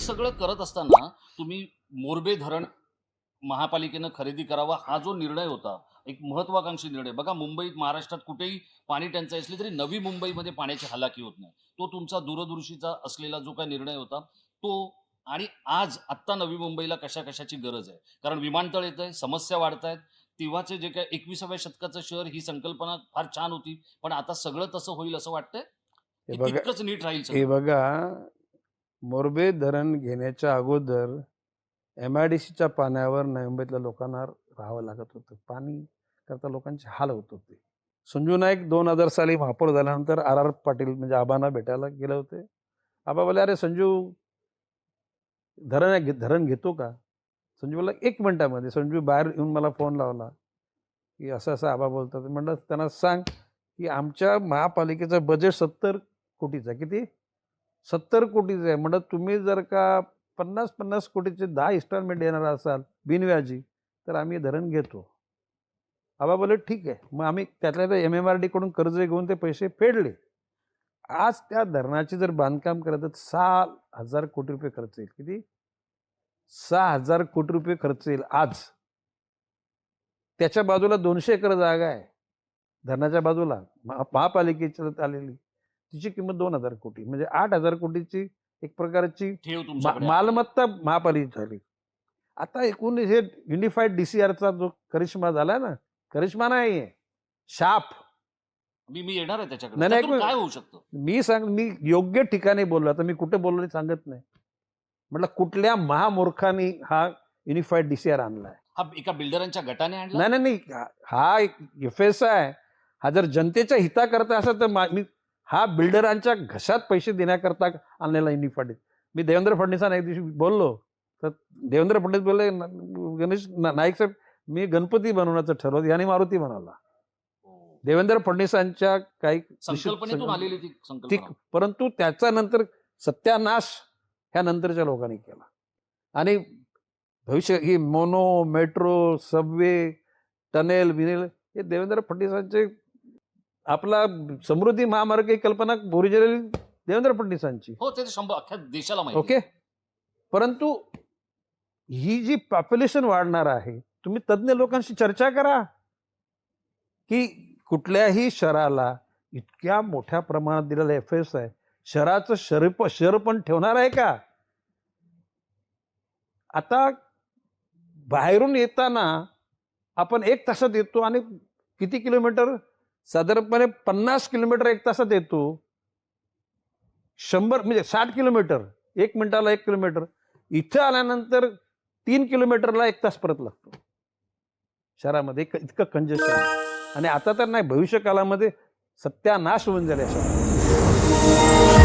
सगळं करत असताना तुम्ही मोरबे धरण महापालिकेनं खरेदी करावा हा जो निर्णय होता, एक महत्वाकांक्षी निर्णय. बघा मुंबईत, महाराष्ट्रात कुठेही पाणी टंचाई असली तरी नवी मुंबईमध्ये पाण्याची हालाकी होत नाही. तो तुमचा दूरदृष्टीचा असलेला जो काही निर्णय होता तो. आणि आज आत्ता नवी मुंबईला कशाची गरज आहे? कारण विमानतळ येतंय, समस्या वाढतायत. तेव्हाचे जे काही 21व्या शतकाचं शहर ही संकल्पना फार छान होती. पण आता सगळं तसं होईल असं वाटतंय? हे की बघा तितकंच नीट राहील हे सगळं? बघा मोरबे धरण घेण्याच्या अगोदर MIDCच्या पाण्यावर नवी मुंबईतल्या लोकांना राहावं लागत होतं. पाणी करता लोकांचे हाल होत होते. संजू नाईक 2000 साली महापौर झाल्यानंतर RR पाटील म्हणजे आबांना भेटायला गेले होते. आबा बोलले, अरे संजू धरण घेतो का? संजू बोलला 1 मिनिटामध्ये. संजू बाहेर येऊन मला फोन लावला की असं असं आबा बोलतात. म्हणलं त्यांना सांग की आमच्या महापालिकेचं बजेट 70 कोटीचं आहे. किती? 70 कोटीचं आहे. म्हणलं तुम्ही जर का 50 कोटीचे 10 इन्स्टॉलमेंट देणार असाल बिनव्याजी तर आम्ही धरण घेतो. आबा बोलले ठीक आहे. मग आम्ही त्यातल्या MMRD कडून कर्ज घेऊन ते पैसे फेडले. आज त्या धरणाचे जर बांधकाम करत 6,000 कोटी रुपये खर्च येईल. किती? 6,000 कोटी रुपये खर्च येईल आज. त्याच्या बाजूला 200 एकर जागा आहे धरणाच्या बाजूला महापालिकेच्या आलेली. तिची किंमत 2,000 कोटी म्हणजे 8,000 कोटीची एक प्रकारची ठेव तुमच्याकडे आहे. मालमत्ता महापालिकेची झाली. आता एकूण हे युनिफाईड DCRचा जो करिश्मा झाला ना, करिश्मा नाही शाप. मी येणार आहे त्याच्याकडे. नाही, नाही, त्यातून काय होऊ शकतं? मी योग्य ठिकाणी बोललो. आता मी कुठे बोललो सांगत नाही. म्हटलं कुठल्या महामूर्खाने हा युनिफाईड DCR आणलाय? हा एका बिल्डरांच्या गटाने आणला? नाही नाही नाही, हा FSI हा जर जनतेच्या हिताकरता असेल तर मी हा बिल्डरांच्या घशात पैसे देण्याकरता आणलेला युनिफाईड. मी देवेंद्र फडणवीसांना एक दिवशी बोललो तर देवेंद्र फडणवीस बोलले, गणेश नाईक साहेब मी गणपती बनवण्याचं ठरवलं, याने मारुती बनवला. देवेंद्र फडणवीसांच्या काही संकल्पनेतून आलेली ती संकल्पना. परंतु त्याचा नंतर सत्यानाश ह्या नंतरच्या लोकांनी केला. आणि भविष्य ही mono, metro, Subway, tunnel Binel हे देवेंद्र फडणवीसांचे. आपला समृद्धी महामार्ग ही कल्पना ओरिजिनली देवेंद्र फडणवीसांची. हो, ते 100 अख्ख्या देशाला माहिती. ओके. परंतु ही जी पॉप्युलेशन वाढणार आहे, तुम्ही तज्ञ लोकांशी चर्चा करा की कुठल्याही शहराला इतक्या मोठ्या प्रमाणात दिलेला FSI शहराचं शहर पण ठेवणार आहे का? आता बाहेरून येताना आपण 1 तासात येतो आणि किती किलोमीटर? साधारणपणे 50 किलोमीटर 1 तासात येतो. 100 म्हणजे 60 किलोमीटर 1 मिनिटाला 1 किलोमीटर. इथं आल्यानंतर 3 किलोमीटरला 1 तास परत लागतो शहरामध्ये. इतकं कंजेशन. आणि आता तर नाही, भविष्य काळामध्ये सत्यानाश होऊन जाईल.